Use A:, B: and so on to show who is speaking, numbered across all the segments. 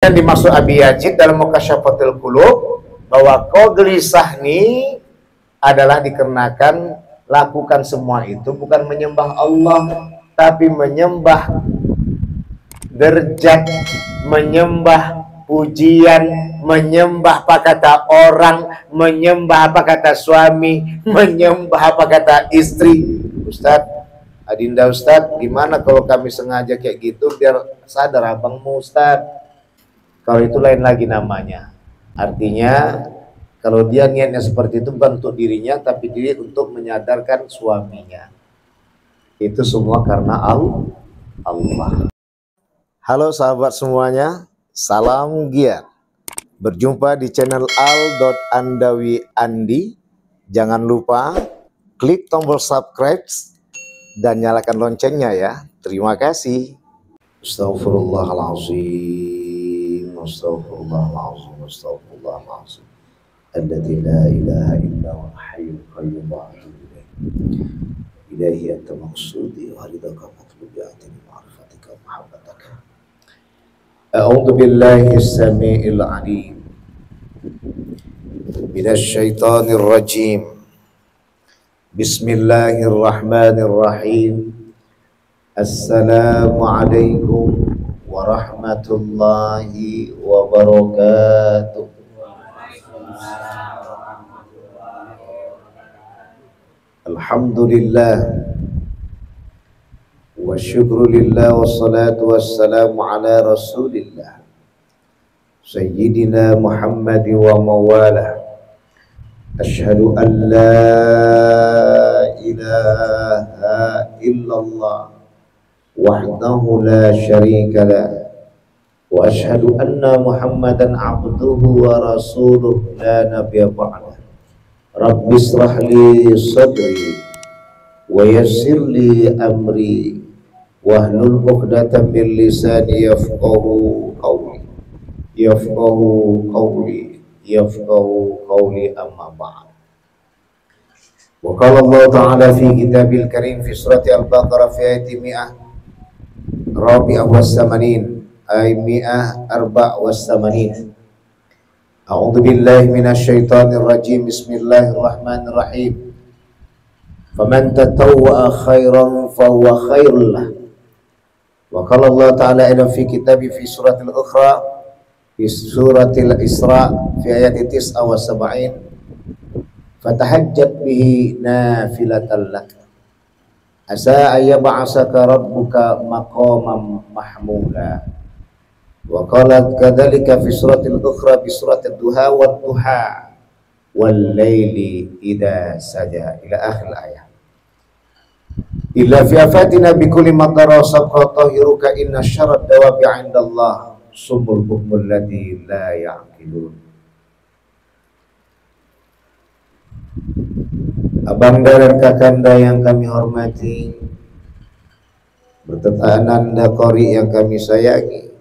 A: yang dimaksud Abi Yazid dalam Mukasyafatul Qulub bahwa kau gelisah nih adalah dikarenakan lakukan semua itu bukan menyembah Allah, tapi menyembah derajat, menyembah pujian, menyembah apa kata orang, menyembah apa kata suami, menyembah apa kata istri. Ustadz, Adinda Ustadz, gimana kalau kami sengaja kayak gitu biar sadar abangmu Ustadz? Kalau itu lain lagi namanya. Artinya kalau dia niatnya seperti itu bukan untuk dirinya, tapi diri untuk menyadarkan suaminya. Itu semua karena Allah. Halo sahabat semuanya, salam giat. Berjumpa di channel al.andawi.andi. Jangan lupa klik tombol subscribe dan nyalakan loncengnya ya. Terima kasih. Astaghfirullahaladzim, astaghfirullahaladzim, astaghfirullahaladzim. Alladzi la ilaha illa huwal hayyul qayyum wa atubu ilaih. Ilaihi anta maqsudi wa ridaka matlubi atini ma'rifatika wa mahabbataka. A'udzu billahi as-sami'il 'alim minasy syaithanir rajim. Bismillahirrahmanirrahim. Assalamualaikum warahmatullahi wabarakatuh. Alhamdulillah wa syukrulillah wassalatu wassalamu ala rasulillah Sayyidina Muhammad wa mawalah. Asyhadu an la ilaha illallah wahdahu la syarika lah wa asyhadu anna Muhammadan abduhu wa rasuluh la nabiyya ba'dah. Rabbi israh li sadri wa yassir li amri wahlul 'uqdatam min lisani yafqahu qawli amma ba'd. Wa qala Allah ta'ala fi kitabil karim fi surati al-baqarah fi ayati 184. A'udzu billahi minasy syaithanir rajim. Bismillahirrahmanirrahim. Faman tatawwa'a khairan fa huwa khairul lah. Wa qala Allah ta'ala ila fi kitabi fi suratil ukhra fi suratil Isra fi ayati 79. Fatahajjat bihi nafilatan lak asa ayyab'asaka rabbuka maqaman mahmuda. Wa qalat kadzalika fi suratil ukhra bi suratil duha wad duha wal laili idza saja ila akhir ayat. Illa fi afatina bi kulli madara sabqa tahiruka inna syarrad dawabi 'indallah sumul bukmul ladzi la ya'qilun. Abangda dan kakanda yang kami hormati, berserta ananda qori yang kami sayangi,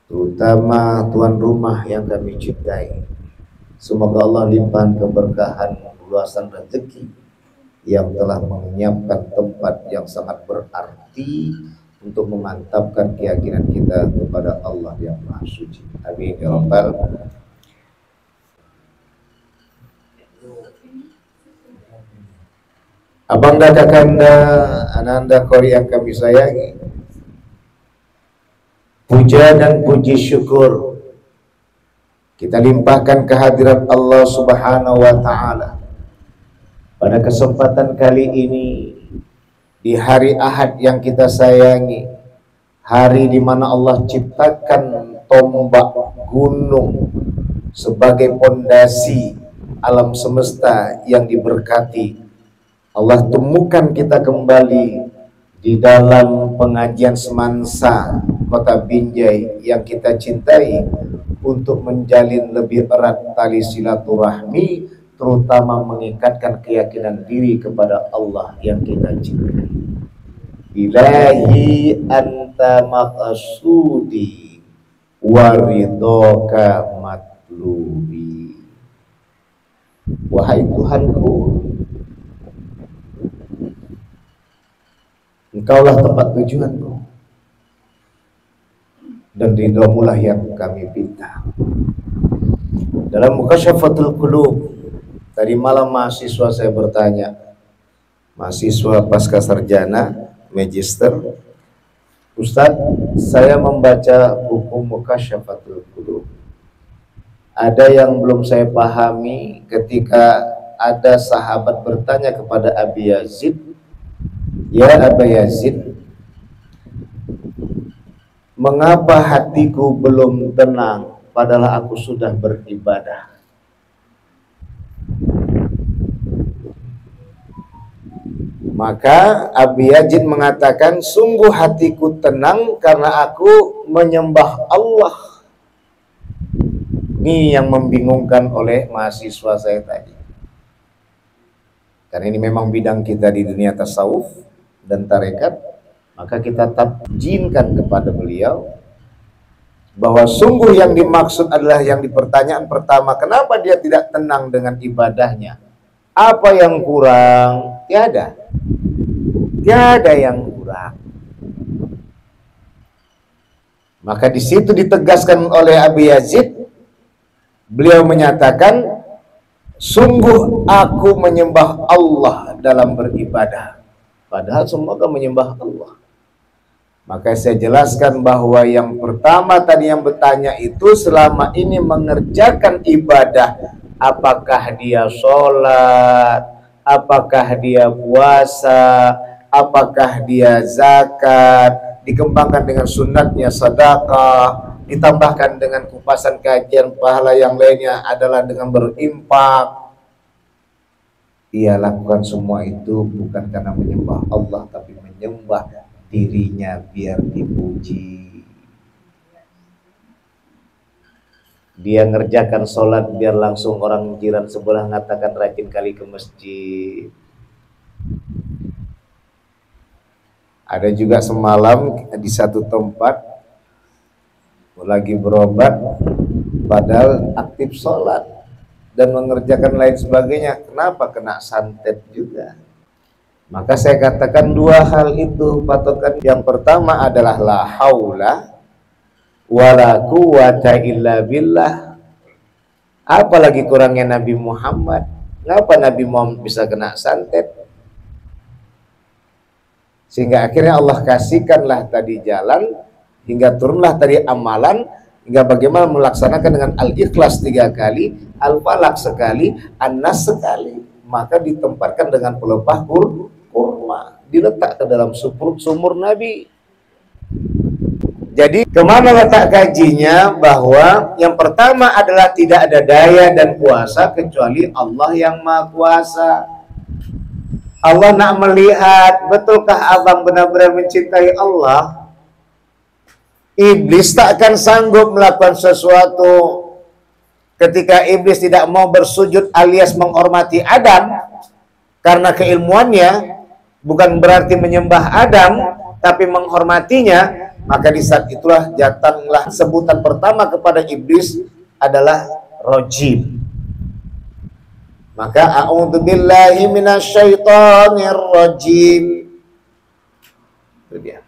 A: terutama tuan rumah yang kami cintai. Semoga Allah limpahkan keberkahan, luasan rezeki yang telah menyiapkan tempat yang sangat berarti untuk memantapkan keyakinan kita kepada Allah yang Maha Suci. Amin ya rabbal alamin. Abangda kakanda, ananda qori yang kami sayangi, puja dan puji syukur kita limpahkan kehadirat Allah Subhanahu wa ta'ala pada kesempatan kali ini di hari Ahad yang kita sayangi, hari di mana Allah ciptakan tombak gunung sebagai pondasi alam semesta yang diberkati. Allah temukan kita kembali di dalam pengajian semansa Kota Binjai yang kita cintai untuk menjalin lebih erat tali silaturahmi, terutama mengikatkan keyakinan diri kepada Allah yang kita cintai. Ilahi anta maqsudi waridhoka matlubi. Wahai Tuhanku, Engkaulah tempat tujuanku, dan ridhamulah yang kami minta. Dalam Mukasyafatul Qulub tadi malam mahasiswa saya bertanya, mahasiswa pasca sarjana magister, Ustadz, saya membaca buku Mukasyafatul Qulub, ada yang belum saya pahami ketika ada sahabat bertanya kepada Abi Yazid, ya Aba Yazid, mengapa hatiku belum tenang padahal aku sudah beribadah? Maka Abi Yazid mengatakan, sungguh hatiku tenang karena aku menyembah Allah. Ini yang membingungkan oleh mahasiswa saya tadi. Karena ini memang bidang kita di dunia tasawuf dan tarekat, maka kita tabjinkan kepada beliau bahwa sungguh yang dimaksud adalah yang di pertanyaan pertama, kenapa dia tidak tenang dengan ibadahnya? Apa yang kurang? Tiada yang kurang. Maka di situ ditegaskan oleh Abi Yazid, beliau menyatakan, sungguh aku menyembah Allah dalam beribadah, padahal semoga menyembah Allah. Maka saya jelaskan bahwa yang pertama tadi yang bertanya itu selama ini mengerjakan ibadah, apakah dia sholat, apakah dia puasa, apakah dia zakat, dikembangkan dengan sunatnya sedekah, ditambahkan dengan kupasan kajian pahala yang lainnya adalah dengan berimpak. Ia lakukan semua itu bukan karena menyembah Allah, tapi menyembah dirinya biar dipuji. Dia ngerjakan sholat biar langsung orang jiran sebelah mengatakan rajin kali ke masjid. Ada juga semalam di satu tempat lagi berobat padahal aktif sholat dan mengerjakan lain sebagainya. Kenapa kena santet juga? Maka saya katakan dua hal itu patokan. Yang pertama adalah la haula wala quwata illa billah. Apalagi kurangnya Nabi Muhammad. Kenapa Nabi Muhammad bisa kena santet? Sehingga akhirnya Allah kasihkanlah tadi jalan, hingga turunlah tadi amalan, hingga bagaimana melaksanakan dengan Al-Ikhlas 3 kali, Al-Falaq sekali, An-Nas sekali. Maka ditempatkan dengan pelepah kurma, diletak ke dalam sumur Nabi. Jadi kemana letak kajinya? Bahwa yang pertama adalah tidak ada daya dan kuasa kecuali Allah yang Maha Kuasa. Allah nak melihat, betulkah abang benar-benar mencintai Allah? Iblis tak akan sanggup melakukan sesuatu. Ketika iblis tidak mau bersujud alias menghormati Adam karena keilmuannya, bukan berarti menyembah Adam, tapi menghormatinya, maka di saat itulah datanglah sebutan pertama kepada iblis adalah rajim. Maka a'udzubillahi minasyaitonir rajim. Itu dia.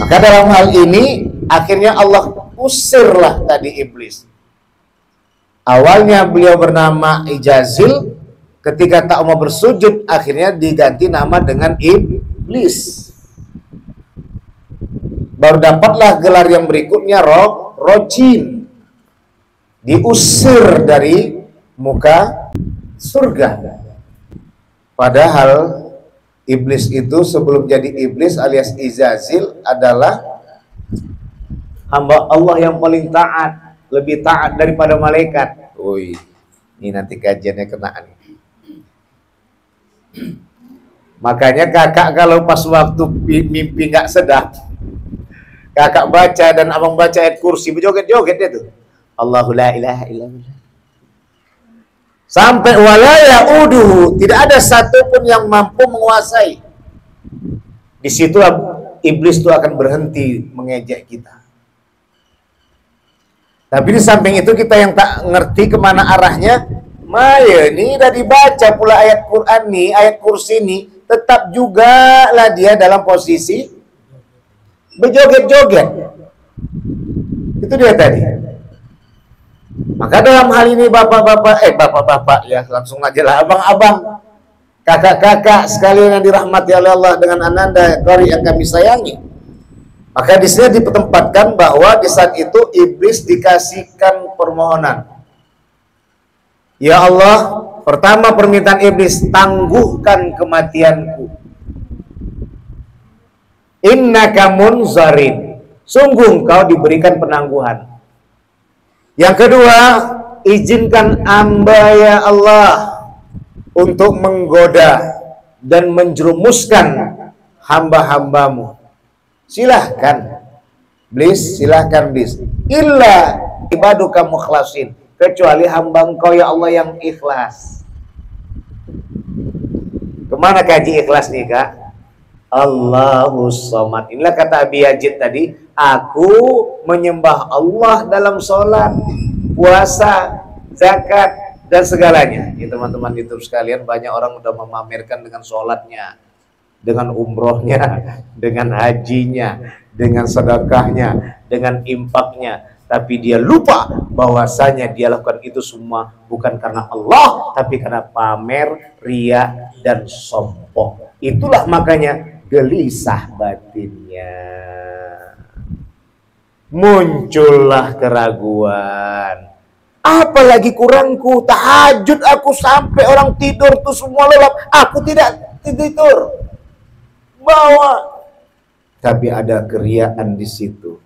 A: Maka dalam hal ini akhirnya Allah usirlah tadi iblis. Awalnya beliau bernama Ijazil, ketika tak mau bersujud akhirnya diganti nama dengan iblis. Baru dapatlah gelar yang berikutnya rojim, diusir dari muka surga. Padahal iblis itu sebelum jadi iblis alias Ijazil adalah hamba Allah yang paling taat, lebih taat daripada malaikat. Woi, ini nanti kajiannya kenaan. Makanya kakak kalau pas waktu mimpi nggak sedap, kakak baca dan abang baca ayat kursi, berjoget-joget dia tuh. Allahu la ilaha illallah. Sampai wala ya'uduhu, tidak ada satupun yang mampu menguasai. Disitulah iblis itu akan berhenti mengejek kita. Tapi di samping itu kita yang tak ngerti kemana arahnya, Maya ini udah dibaca pula ayat Quran nih, ayat kursi ini, tetap juga lah dia dalam posisi berjoget-joget. Itu dia tadi. Maka dalam hal ini bapak-bapak ya, langsung aja lah abang-abang, kakak-kakak sekalian yang dirahmati oleh Allah dengan ananda qari yang kami sayangi. Maka di sini ditempatkan bahwa di saat itu iblis dikasihkan permohonan. Ya Allah, pertama permintaan iblis, tangguhkan kematianku. Innaka munzarin, sungguh kau diberikan penangguhan. Yang kedua, izinkan hamba ya Allah untuk menggoda dan menjerumuskan hamba-hambamu. Silahkan iblis, silahkan iblis. Illa ibaduka mukhlasin, kecuali hamba engkau ya Allah yang ikhlas. Kemana kaji ikhlas nih kak? Allahus Somad. Inilah kata Abi Yazid tadi, aku menyembah Allah dalam sholat, puasa, zakat, dan segalanya. Ya teman-teman YouTube sekalian, banyak orang udah memamerkan dengan sholatnya, dengan umrohnya, dengan hajinya, dengan sedekahnya, dengan infaknya. Tapi dia lupa bahwasanya dia lakukan itu semua bukan karena Allah, tapi karena pamer, ria, dan sombong. Itulah makanya gelisah batinnya. Muncullah keraguan. Apalagi kurangku, tahajud aku sampai orang tidur tuh semua lelap, aku tidak tidur. Bawa. Tapi ada keriaan di situ.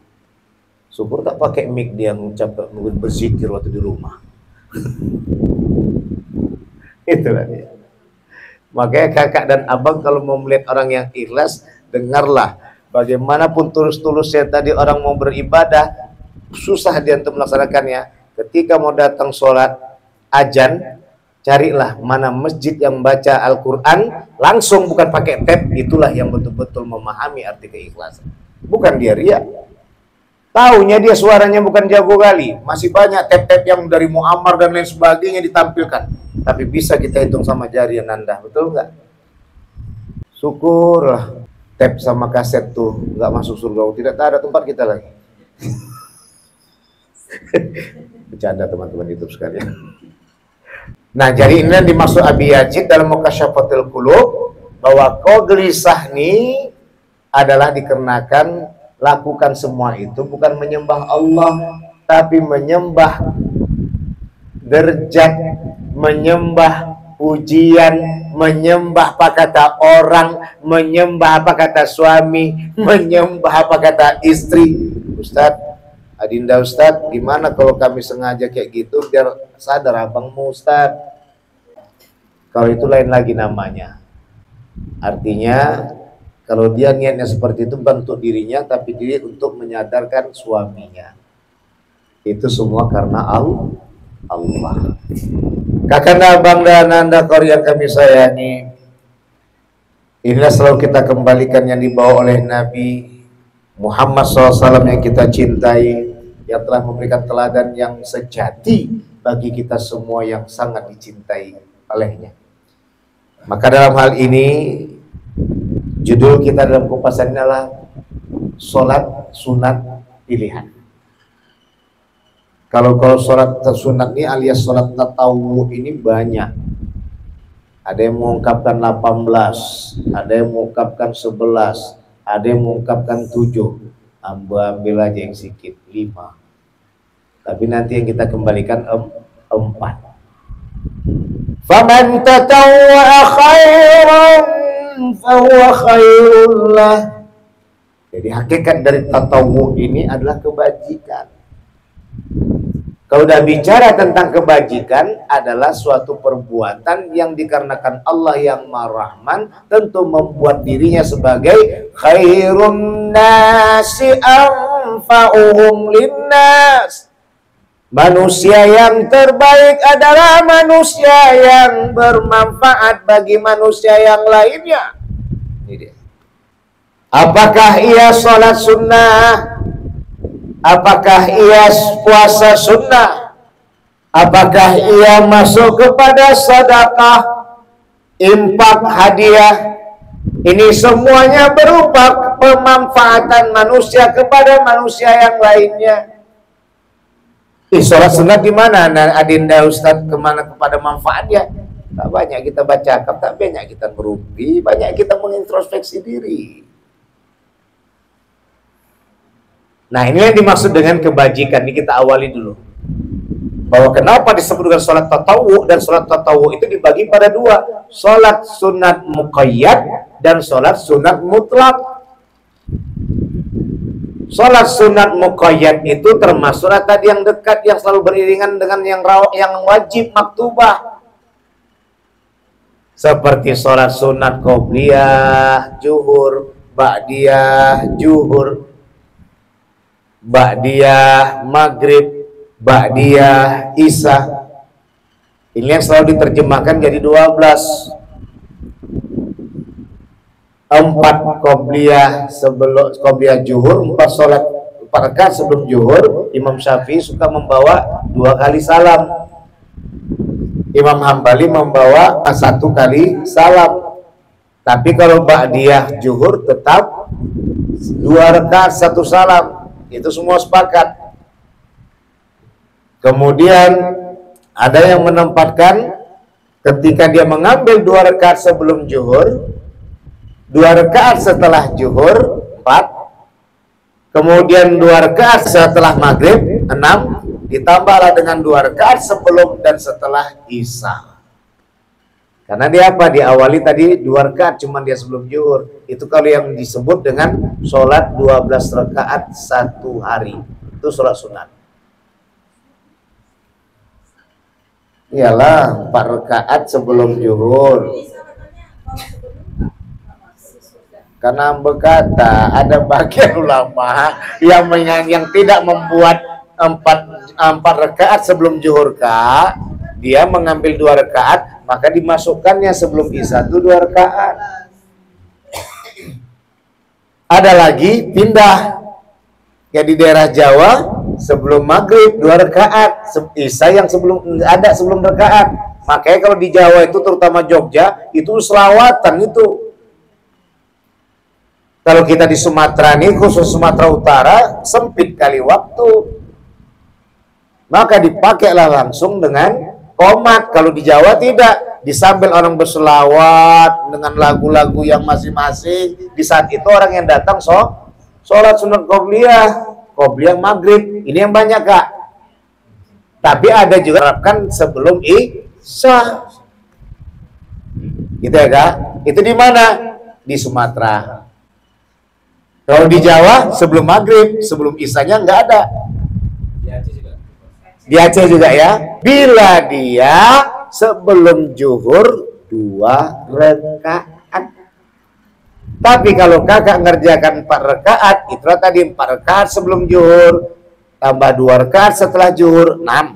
A: Syukur tak pakai mic dia mengucap berzikir waktu di rumah. Itulah dia. Makanya kakak dan abang kalau mau melihat orang yang ikhlas, dengarlah. Bagaimanapun tulus-tulusnya tadi orang mau beribadah, susah dia untuk melaksanakannya. Ketika mau datang sholat, ajan, carilah mana masjid yang baca Al-Quran, langsung bukan pakai tab, itulah yang betul-betul memahami arti keikhlasan. Bukan dia riya. Taunya dia suaranya bukan jago kali, masih banyak tab-tab yang dari Muammar dan lain sebagainya ditampilkan. Tapi bisa kita hitung sama jari yang nanda, betul nggak? Syukurlah tab sama kaset tuh nggak masuk surga, tidak ada tempat kita lagi. Bercanda teman-teman YouTube sekalian. Nah, jadi ini yang dimaksud Abi Yazid dalam Mukasyafatul Qulub, bahwa kau gelisah nih adalah dikarenakan lakukan semua itu bukan menyembah Allah, tapi menyembah derajat, menyembah pujian, menyembah apa kata orang, menyembah apa kata suami, menyembah apa kata istri. Ustadz, Adinda Ustadz, gimana kalau kami sengaja kayak gitu biar sadar abangmu Ustadz? Kalau itu lain lagi namanya. Artinya kalau dia niatnya seperti itu bukan untuk dirinya, tapi dia untuk menyadarkan suaminya. Itu semua karena Allah. Kakak abang dan anda qari yang kami sayangi, inilah selalu kita kembalikan yang dibawa oleh Nabi Muhammad SAW yang kita cintai, yang telah memberikan teladan yang sejati bagi kita semua yang sangat dicintai olehnya. Maka dalam hal ini judul kita dalam kupasan adalah sholat sunat pilihan. Kalau sholat sunat ini alias sholat tatawwu ini banyak. Ada yang mengungkapkan 18, ada yang mengungkapkan 11, ada yang mengungkapkan 7. Ambil aja yang sedikit 5. Tapi nanti yang kita kembalikan 4. Faman tatawwa khairan fahuwa khairullah. Jadi hakikat dari tatawwu ini adalah kebajikan. Kalau udah bicara tentang kebajikan adalah suatu perbuatan yang dikarenakan Allah yang Maha Rahman tentu membuat dirinya sebagai khairun nasi anfa'uhum linnas. Manusia yang terbaik adalah manusia yang bermanfaat bagi manusia yang lainnya. Ini dia. Apakah ia sholat sunnah? Apakah ia puasa sunnah? Apakah ia masuk kepada sedekah, infak, hadiah? Ini semuanya berupa pemanfaatan manusia kepada manusia yang lainnya. Sholat sunat di mana? Nah, adinda Ustadz kemana kepada manfaatnya? Tak banyak kita baca, tak banyak kita berumpi, banyak kita mengintrospeksi diri. Nah, ini yang dimaksud dengan kebajikan. Ini kita awali dulu. Bahwa kenapa disebut dengan sholat tatawu, dan sholat tatawu itu dibagi pada dua. Sholat sunat muqayyad dan sholat sunat mutlak. Sholat sunat muqayyad itu termasuk tadi yang dekat, yang selalu beriringan dengan yang wajib maktubah. Seperti sholat sunat qobliyah, zuhur, ba'diyah, zuhur, ba'diyah, maghrib, ba'diyah, isya. Ini yang selalu diterjemahkan jadi 12. 4 qobliyah sebelum qobliyah zuhur, 4 sholat 4 rakaat sebelum zuhur. Imam Syafi'i suka membawa 2 kali salam. Imam Hambali membawa 1 kali salam. Tapi kalau ba'diyah zuhur tetap 2 rakaat 1 salam. Itu semua sepakat. Kemudian ada yang menempatkan ketika dia mengambil 2 rakaat sebelum zuhur, 2 rakaat setelah zuhur 4, kemudian 2 rakaat setelah maghrib 6, ditambahlah dengan 2 rakaat sebelum dan setelah isya. Karena dia apa? Diawali tadi 2 rakaat cuman dia sebelum zuhur. Itu kalau yang disebut dengan sholat 12 rakaat 1 hari. Itu sholat sunat. Iyalah 4 rakaat sebelum zuhur. Karena berkata ada bagian ulama yang tidak membuat 4 rakaat sebelum zuhur dia mengambil 2 rakaat, maka dimasukkannya sebelum isya itu 2 rakaat. Ada lagi pindah ya di daerah Jawa sebelum maghrib 2 rakaat, isya yang sebelum rakaat. Makanya kalau di Jawa itu terutama Jogja itu selawatan itu. Kalau kita di Sumatera nih, khusus Sumatera Utara, sempit kali waktu. Maka dipakailah langsung dengan qomat. Kalau di Jawa tidak, disambil orang berselawat dengan lagu-lagu yang masing-masing. Di saat itu orang yang datang sholat sunat qobliyah maghrib. Ini yang banyak, Kak. Tapi ada juga terapkan sebelum isya. Gitu ya, Kak? Itu di mana? Di Sumatera. Kalau di Jawa sebelum maghrib, sebelum isyanya nggak ada. Di Aceh juga ya. Bila dia sebelum zuhur 2 rakaat. Tapi kalau kakak ngerjakan 4 rakaat, itulah tadi 4 rakaat sebelum zuhur, tambah 2 rakaat setelah zuhur 6,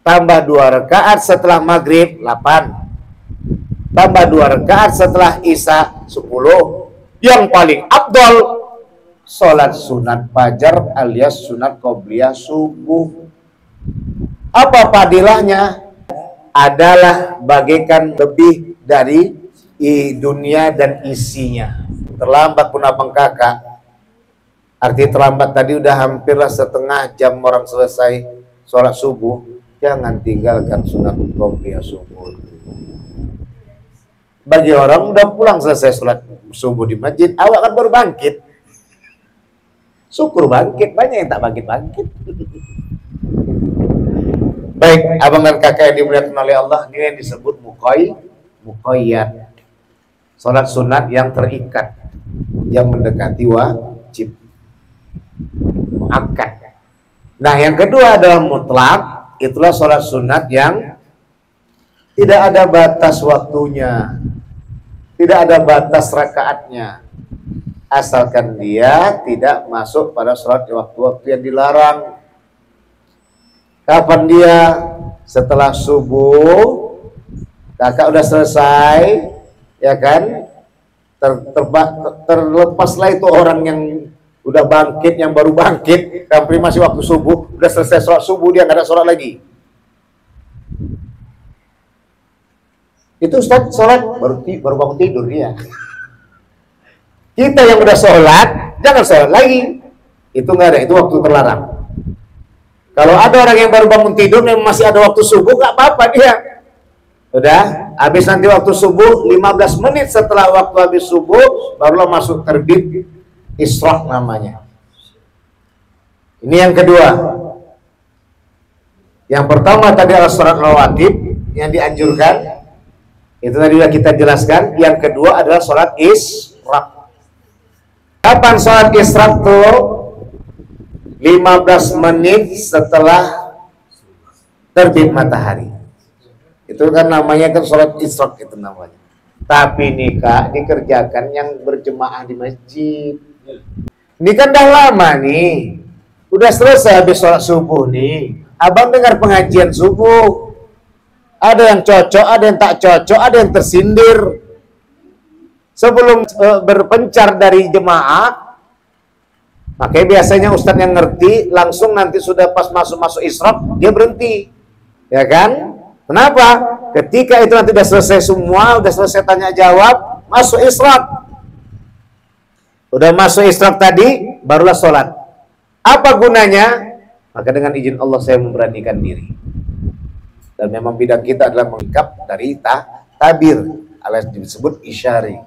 A: tambah 2 rakaat setelah maghrib 8, tambah 2 rakaat setelah isya 10. Yang paling afdal sholat sunat fajar alias sunat qobliyah subuh. Apa fadilahnya? Adalah bagaikan lebih dari dunia dan isinya. Terlambat pun abang kakak. Arti terlambat tadi udah hampirlah setengah jam orang selesai sholat subuh. Jangan tinggalkan sunat qobliyah subuh. Bagi orang udah pulang selesai sholat subuh di masjid, awak kan baru bangkit. Syukur bangkit, banyak yang tak bangkit-bangkit. Baik, abang dan kakak yang dimuliakan oleh Allah, ini yang disebut muqayyad. Sholat sunat yang terikat, yang mendekati wajib, muakkad. Nah, yang kedua adalah mutlak. Itulah sholat sunat yang tidak ada batas waktunya, tidak ada batas rakaatnya, asalkan dia tidak masuk pada sholat di waktu-waktu yang dilarang. Kapan dia? Setelah subuh, kakak udah selesai, ya kan? Terlepaslah itu orang yang udah bangkit, yang baru bangkit, tapi masih waktu subuh, udah selesai sholat subuh, dia nggak ada sholat lagi. Itu Ustaz sholat baru bangun tidur dia. Kita yang udah sholat jangan sholat lagi. Itu nggak ada, itu waktu terlarang. Kalau ada orang yang baru bangun tidur yang masih ada waktu subuh, nggak apa-apa dia. Udah, habis nanti waktu subuh, 15 menit setelah waktu habis subuh, barulah masuk terbit isyraq namanya. Ini yang kedua. Yang pertama tadi adalah sholat rawatib yang dianjurkan. Itu tadi sudah kita jelaskan. Yang kedua adalah sholat isyraq. Kapan sholat isyraq tuh? 15 menit setelah terbit matahari. Itu kan namanya kan sholat isyraq itu namanya. Tapi nih Kak, dikerjakan yang berjemaah di masjid. Ini kan dah lama nih. Udah selesai habis sholat subuh nih. Abang dengar pengajian subuh. Ada yang cocok, ada yang tak cocok, ada yang tersindir. Sebelum berpencar dari jemaah, makanya biasanya ustadz yang ngerti, langsung nanti sudah pas masuk isyraq, dia berhenti. Ya kan? Kenapa? Ketika itu nanti udah selesai semua, udah selesai tanya jawab, masuk isyraq. Udah masuk isyraq tadi, barulah sholat. Apa gunanya? Maka dengan izin Allah saya memberanikan diri. Dan memang bidang kita adalah mengikap dari tabir, alias disebut isyari.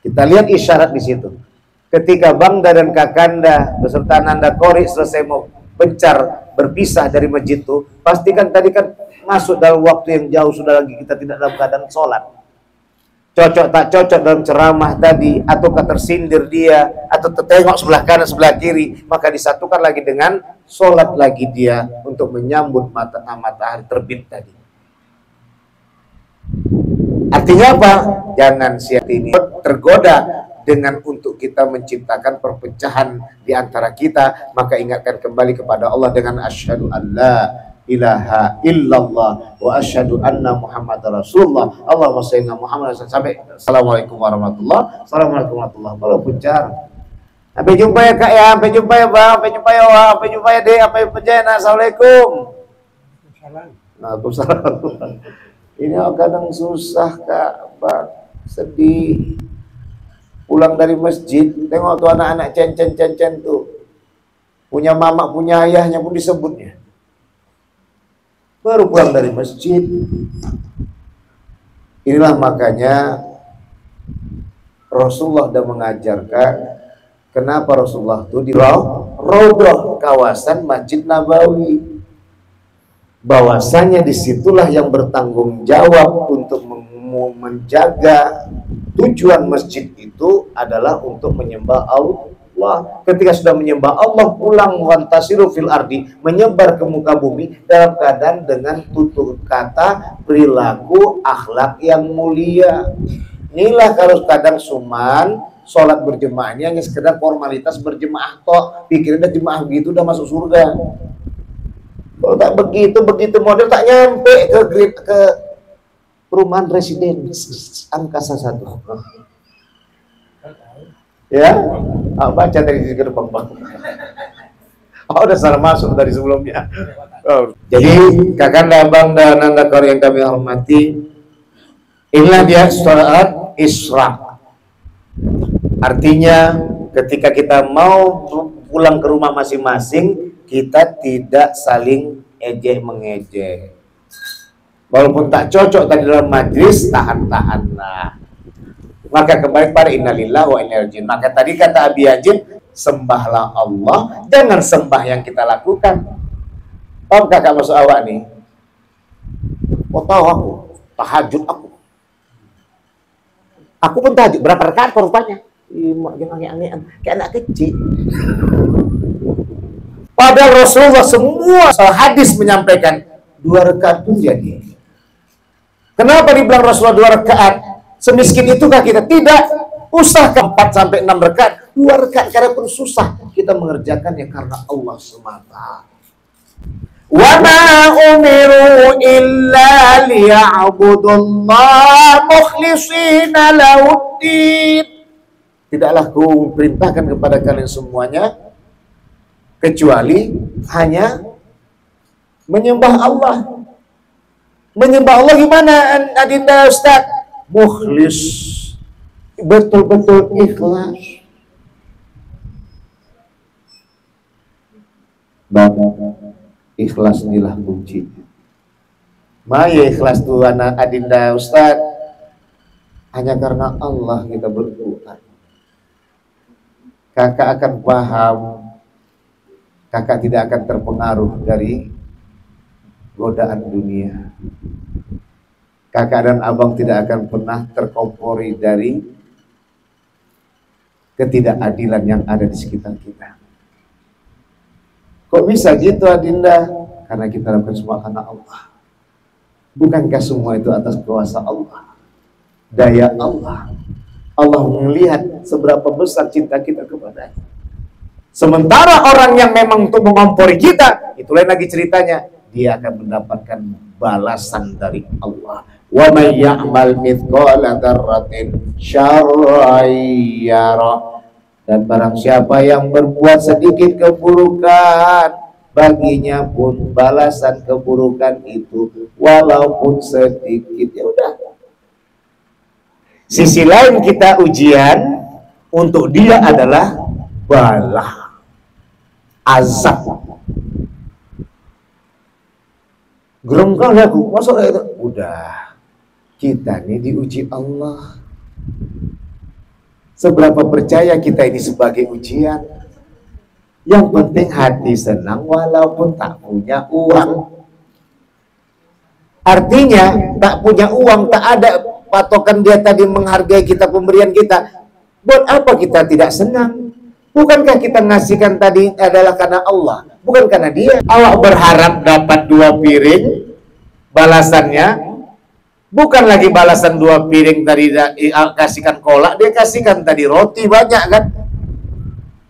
A: Kita lihat isyarat di situ. Ketika Bangda dan Kakanda beserta Nanda Kori selesai mau pencar berpisah dari masjid itu, pastikan tadi kan masuk dalam waktu yang jauh, sudah lagi kita tidak dalam keadaan sholat. Cocok tak cocok dalam ceramah tadi, ataukah tersindir dia, atau tertengok sebelah kanan sebelah kiri, maka disatukan lagi dengan sholat lagi dia untuk menyambut matahari terbit tadi. Artinya apa? Jangan siang ini tergoda dengan untuk kita menciptakan perpecahan di antara kita, maka ingatkan kembali kepada Allah dengan asyhadu alla ilaha illallah wa asyhadu anna Muhammadar Rasulullah. Allahumma shalli ala Muhammad sampai assalamualaikum warahmatullahi wabarakatuh. Kalau pencar. Sampai jumpa ya Kak ya, sampai jumpa ya Bang, sampai jumpa ya Wah, sampai jumpa ya Dek, sampai jumpa ya. Assalamualaikum. Waalaikumsalam. Ini kadang susah Kak, Bang. Sedih. Pulang dari masjid, tengok tuh anak-anak cen-cen tuh. Punya mama, punya ayahnya pun disebutnya. Baru pulang dari masjid. Inilah makanya Rasulullah sudah mengajarkan kenapa Rasulullah itu di Raudhah, kawasan Masjid Nabawi. Bahwasanya disitulah yang bertanggung jawab untuk menjaga tujuan masjid itu adalah untuk menyembah Allah. Ketika sudah menyembah Allah, pulang wantasiru fil ardi, menyebar ke muka bumi dalam keadaan dengan tutur kata, perilaku, akhlak yang mulia. Inilah kalau kadang suman sholat berjemaah ini hanya sekedar formalitas berjemaah toh, pikirnya jemaah gitu udah masuk surga. Kalau tak begitu model tak nyampe ke perumahan residen angkasa 1. Ya, baca dari gerbang Bang. Udah salah masuk dari sebelumnya. Jadi Kakanda Bang dan Nanda Kori yang kami hormati, inilah dia sholat isyraq. Artinya ketika kita mau pulang ke rumah masing-masing, kita tidak saling ejek-mengejek. Walaupun tak cocok tadi dalam majlis, tahan-tahanlah. Maka kembali pada innalillah wa inna ilaihi raji'un. Maka tadi kata Abi Ajib, sembahlah Allah, jangan sembah yang kita lakukan. Paham kakak maksud awak nih? Kau tahu aku, tahajud aku. Aku pun tahajud, berapa rakaat rupanya? Yang aneh-aneh, kayak anak kecil. Padahal Rasulullah semua hadis menyampaikan 2 rakaat pun jadi. Kenapa dibilang Rasulullah 2 rakaat? Semiskin itukah kita? Tidak. Usah ke 4 sampai 6 rakaat. 2 rakaat karena pun susah. Kita mengerjakannya karena Allah semata. Wa ma umiru illa liya'budullaha mukhlishina lahuddin. Tidaklah ku perintahkan kepada kalian semuanya kecuali hanya menyembah Allah. Menyembah Allah gimana Adinda Ustaz? Mukhlis, betul-betul ikhlas. Ikhlas inilah kuncinya. Maya ikhlas tuh anak adinda Ustaz, hanya karena Allah kita berdoa. Kakak akan paham, kakak tidak akan terpengaruh dari godaan dunia. Kakak dan abang tidak akan pernah terkompori dari ketidakadilan yang ada di sekitar kita. Kok bisa gitu adinda? Karena kita lakukan semua karena Allah. Bukankah semua itu atas kuasa Allah, daya Allah? Allah melihat seberapa besar cinta kita kepadanya. Sementara orang yang memang untuk mengompori kita, itu lain lagi ceritanya, dia akan mendapatkan balasan dari Allah. Wa may ya'mal mithqala dzarratin syarran yarah. Dan barang siapa yang berbuat sedikit keburukan, baginya pun balasan keburukan itu walaupun sedikit. Ya udah. Sisi lain kita ujian, untuk dia adalah bala, azab. Gerengkang aku, masuk itu. Udah, kita ini diuji Allah. Seberapa percaya kita ini sebagai ujian? Yang penting hati senang walaupun tak punya uang. Artinya tak punya uang, tak ada patokan dia tadi menghargai kita, pemberian kita. Buat apa kita tidak senang? Bukankah kita ngasihkan tadi adalah karena Allah, bukan karena dia? Awak berharap dapat 2 piring, balasannya bukan lagi balasan 2 piring tadi kasihkan kolak, dia kasihkan tadi roti banyak kan?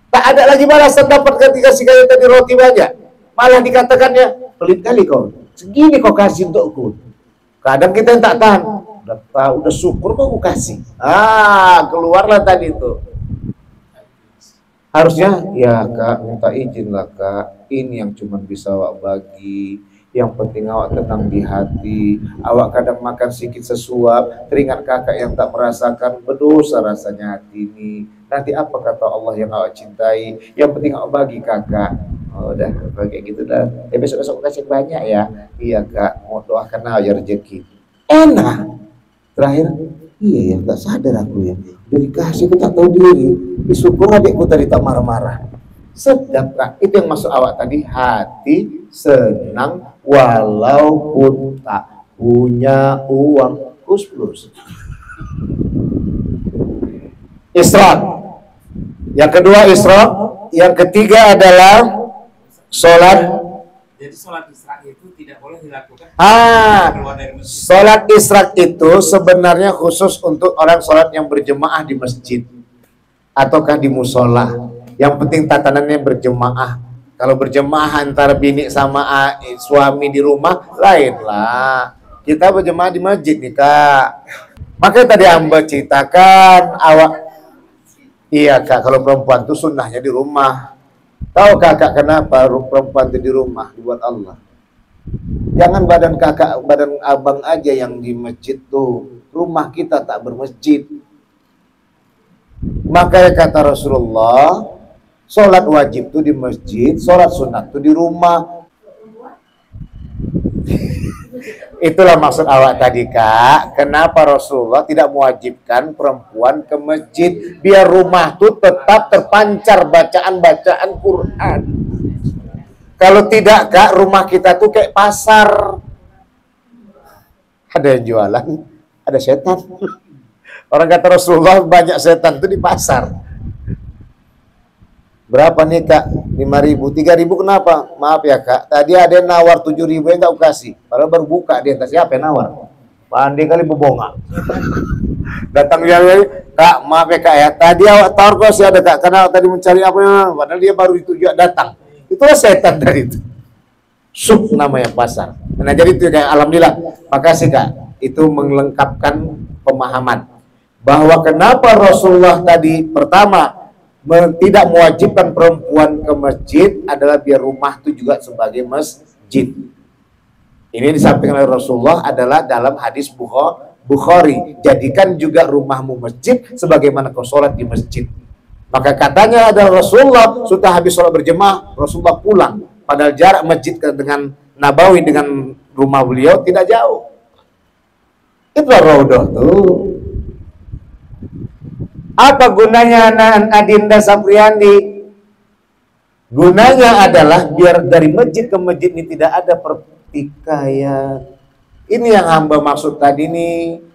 A: Tak ada lagi balasan dapat ketika kasihkan tadi roti banyak. Malah dikatakannya, pelit kali kau, segini kau kasih untukku. Kadang kita yang tak tahan, udah syukur kok aku kasih. Keluarlah tadi itu. Harusnya, ya kak, minta izin lah kak, ini yang cuma bisa awak bagi. Yang penting awak tenang di hati. Awak kadang makan sedikit sesuap, teringat kakak yang tak merasakan, berdosa rasanya hati ini. Nanti apa kata Allah yang awak cintai? Yang penting awak bagi kakak. Oh, udah kayak gitu dah. Besok-besok kasih banyak ya. Iya kak, mau doakan aja rezeki. Enak. Terakhir, iya ya, tak sadar aku ya. Udah dikasih, aku tak tahu diri. Disyukur adikku tadi tak marah-marah. Sedap kak, itu yang masuk awak tadi. Hati senang walaupun tak punya uang. Plus. Isra. Yang kedua Isra. Yang ketiga adalah sholat.
B: Jadi sholat Isra itu tidak boleh dilakukan.
A: Sholat Isra itu sebenarnya khusus untuk orang sholat yang berjemaah di masjid ataukah di musola. Yang penting tatanannya berjemaah. Kalau berjemaah antara bini sama suami di rumah, lain lah. Kita berjemaah di masjid nih kak. Makanya tadi hamba ceritakan awak. Iya kak, kalau perempuan itu sunnahnya di rumah. Tahu kakak kenapa perempuan itu di rumah dibuat Allah? Jangan badan kakak, badan abang aja yang di masjid tuh. Rumah kita tak bermasjid. Makanya kata Rasulullah, sholat wajib tuh di masjid, sholat sunat tuh di rumah. Itulah maksud awak tadi kak. Kenapa Rasulullah tidak mewajibkan perempuan ke masjid? Biar rumah tuh tetap terpancar bacaan-bacaan Quran. Kalau tidak kak, rumah kita tuh kayak pasar. Ada yang jualan, ada setan. Orang kata Rasulullah banyak setan tuh di pasar. Berapa nih kak? 5.000, 3.000 kenapa? Maaf ya kak, tadi ada yang nawar 7.000 yang tak kasih. Padahal baru buka dia, siapa yang nawar? Pandai kali bebongak. Datang dia, kak maaf ya kak ya, tadi awak tawar kok sih ada kak, karena tadi mencari apa ya, padahal dia baru itu juga datang. Itulah setan dari itu. Suk namanya pasar. Nah jadi itu kayak alhamdulillah, makasih kak. Itu melengkapkan pemahaman bahwa kenapa Rasulullah tadi pertama tidak mewajibkan perempuan ke masjid adalah biar rumah itu juga sebagai masjid. Ini disampaikan oleh Rasulullah adalah dalam hadis Bukhari. Jadikan juga rumahmu masjid sebagaimana kau sholat di masjid. Maka katanya ada Rasulullah sudah habis sholat berjemaah, Rasulullah pulang. Padahal jarak masjid dengan Nabawi dengan rumah beliau tidak jauh. Itu Raudhah tuh. Apa gunanya Adinda Sapriandi? Gunanya adalah biar dari masjid ke masjid ini tidak ada pertikaian. Ini yang hamba maksud tadi nih.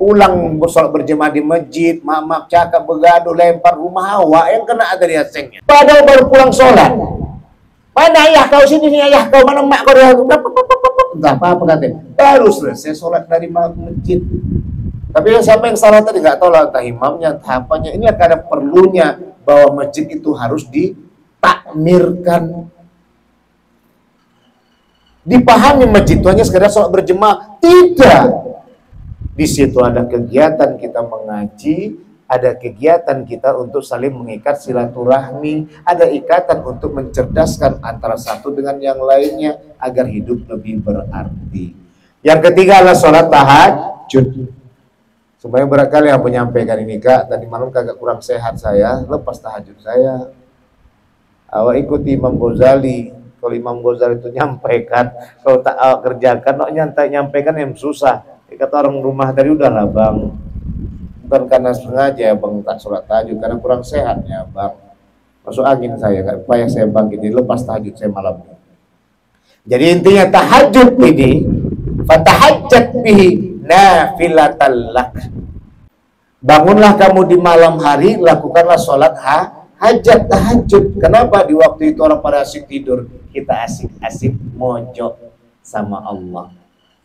A: Pulang sholat berjemaah di masjid, mak cakap begaduh, lempar rumah hawa, yang kena ada di asengnya. Padahal baru pulang sholat. Mana ayah kau sini nih, ayah kau mana mak kau dia? Entah apa katanya. Baru selesai sholat dari masjid. Tapi siapa yang salah tadi nggak tahu lah, entah imamnya, entah apanya. Ini ada perlunya bahwa masjid itu harus ditakmirkan. Dipahami masjid itu hanya sekedar sholat berjemaah, tidak. Di situ ada kegiatan kita mengaji, ada kegiatan kita untuk saling mengikat silaturahmi, ada ikatan untuk mencerdaskan antara satu dengan yang lainnya agar hidup lebih berarti. Yang ketiga adalah sholat tahajud. Supaya barangkali yang menyampaikan ini, Kak, tadi malam kagak kurang sehat saya, lepas tahajud saya. Awak ikuti Imam Ghazali. Kalau Imam Ghazali itu nyampaikan, kalau tak awak kerjakan, nyampaikan yang susah. Kata orang rumah tadi, udahlah bang, bukan karena sengaja bang tak sholat tahajud, karena kurang sehatnya bang, masuk angin saya, supaya saya bangkit, lepas tahajud saya malam. Jadi intinya tahajud ini, fatahajjat bihi nafilatan lak. Bangunlah kamu di malam hari, lakukanlah sholat hajat tahajud. Kenapa? Di waktu itu orang pada asik tidur, kita asik-asik mojok sama Allah.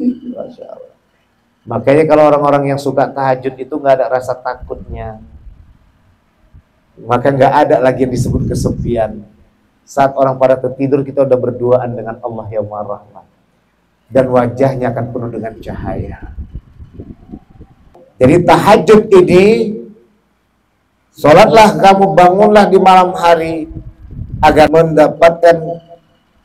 A: Masya Allah. Makanya kalau orang-orang yang suka tahajud itu nggak ada rasa takutnya, maka nggak ada lagi yang disebut kesepian. Saat orang pada tertidur, kita udah berduaan dengan Allah yang Maha Rahman, dan wajahnya akan penuh dengan cahaya. Jadi tahajud ini, sholatlah kamu, bangunlah di malam hari agar mendapatkan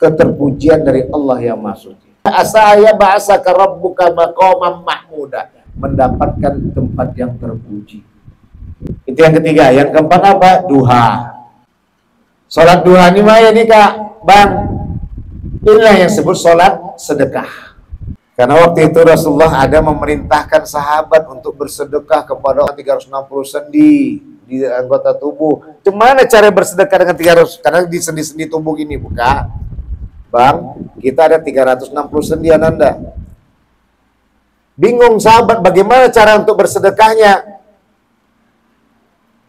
A: keterpujian dari Allah yang Maha Suci. Asaya ba'asaka rabbuka maqaman mahmuda, mendapatkan tempat yang terpuji. Itu yang ketiga. Yang keempat apa? Duha. Sholat duha ini mah ya nih Kak Bang, inilah yang disebut sholat sedekah. Karena waktu itu Rasulullah ada memerintahkan sahabat untuk bersedekah kepada 360 sendi di anggota tubuh. Gimana cara bersedekah dengan 300? Karena di sendi-sendi tubuh gini, buka Bang, kita ada 360 sendi Ananda. Bingung sahabat bagaimana cara untuk bersedekahnya?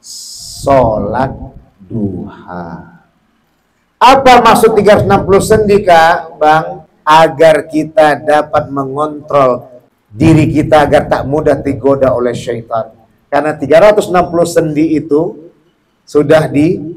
A: Sholat duha. Apa maksud 360 sendi Kak Bang? Agar kita dapat mengontrol diri kita agar tak mudah digoda oleh syaitan. Karena 360 sendi itu sudah dipagari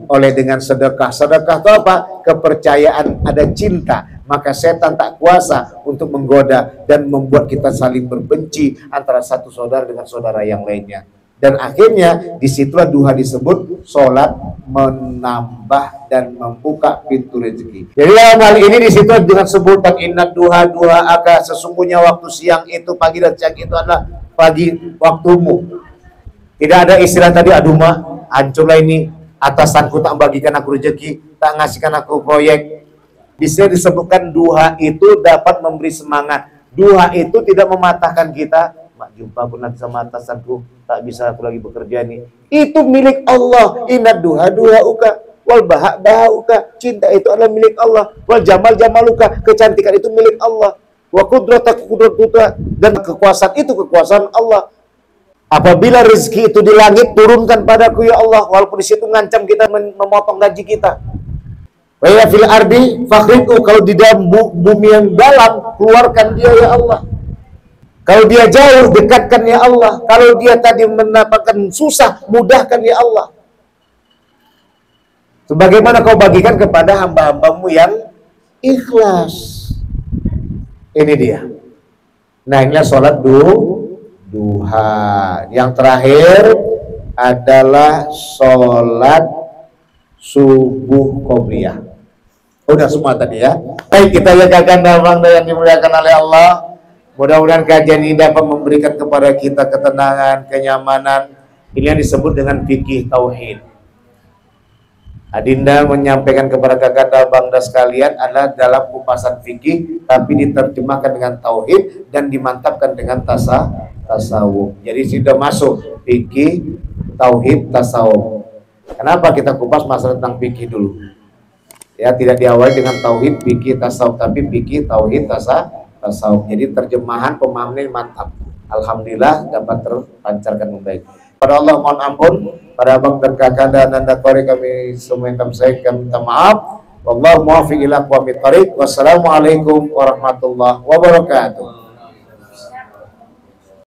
A: oleh dengan sedekah. Sedekah itu apa? Kepercayaan, ada cinta. Maka setan tak kuasa untuk menggoda dan membuat kita saling berbenci antara satu saudara dengan saudara yang lainnya. Dan akhirnya disitulah duha disebut sholat menambah dan membuka pintu rezeki. Jadi dalam hal ini disitu dengan sebutan inna duha aka, sesungguhnya waktu siang itu, pagi dan siang itu adalah pagi waktumu. Tidak ada istilah tadi, aduh mak, hancurlah ini, atasanku tak bagikan aku rezeki, tak ngasihkan aku proyek. Bisa disebutkan duha itu dapat memberi semangat. Duha itu tidak mematahkan kita. Mak, jumpa pun nanti sama atasanku, tak bisa aku lagi bekerja nih. Itu milik Allah. Inna duha uka, wal baha uka. Cinta itu adalah milik Allah. Wal jamal uka, kecantikan itu milik Allah. Wa kudrataku kudratuka, dan kekuasaan itu kekuasaan Allah. Apabila rezeki itu di langit, turunkan padaku ya Allah, walaupun di situ ngancam kita memotong gaji kita. Wa ya fil ardi fakhriku, kalau di dalam bumi yang dalam, keluarkan dia ya Allah. Kalau dia jauh, dekatkan ya Allah. Kalau dia tadi mendapatkan susah, mudahkan ya Allah. Sebagaimana kau bagikan kepada hamba-hambamu yang ikhlas. Ini dia. Nah, inilah sholat duha. Yang terakhir adalah sholat subuh qobliyah. Udah semua tadi ya. Baik, kita jaga bangsa yang dimuliakan oleh Allah. Mudah-mudahan kajian ini dapat memberikan kepada kita ketenangan, kenyamanan. Ini yang disebut dengan fikih tauhid. Adinda menyampaikan kepada kakak bangda sekalian adalah dalam kupasan fikih, tapi diterjemahkan dengan tauhid dan dimantapkan dengan tasawuf. Jadi sudah masuk fikih, tauhid, tasawuf. Kenapa kita kupas masalah tentang fikih dulu? Ya, tidak diawali dengan tauhid, fikih, tasawuf, tapi fikih, tauhid, tasawuf. Jadi terjemahan pemahamannya mantap. Alhamdulillah dapat terpancarkan dengan baik. Pada Allah mohon ampun, pada abang dan kakak dan anda kori kami semua yang saya minta maaf. Wallahu muwaffiq ila aqwamit thoriq. Wassalamualaikum warahmatullahi wabarakatuh.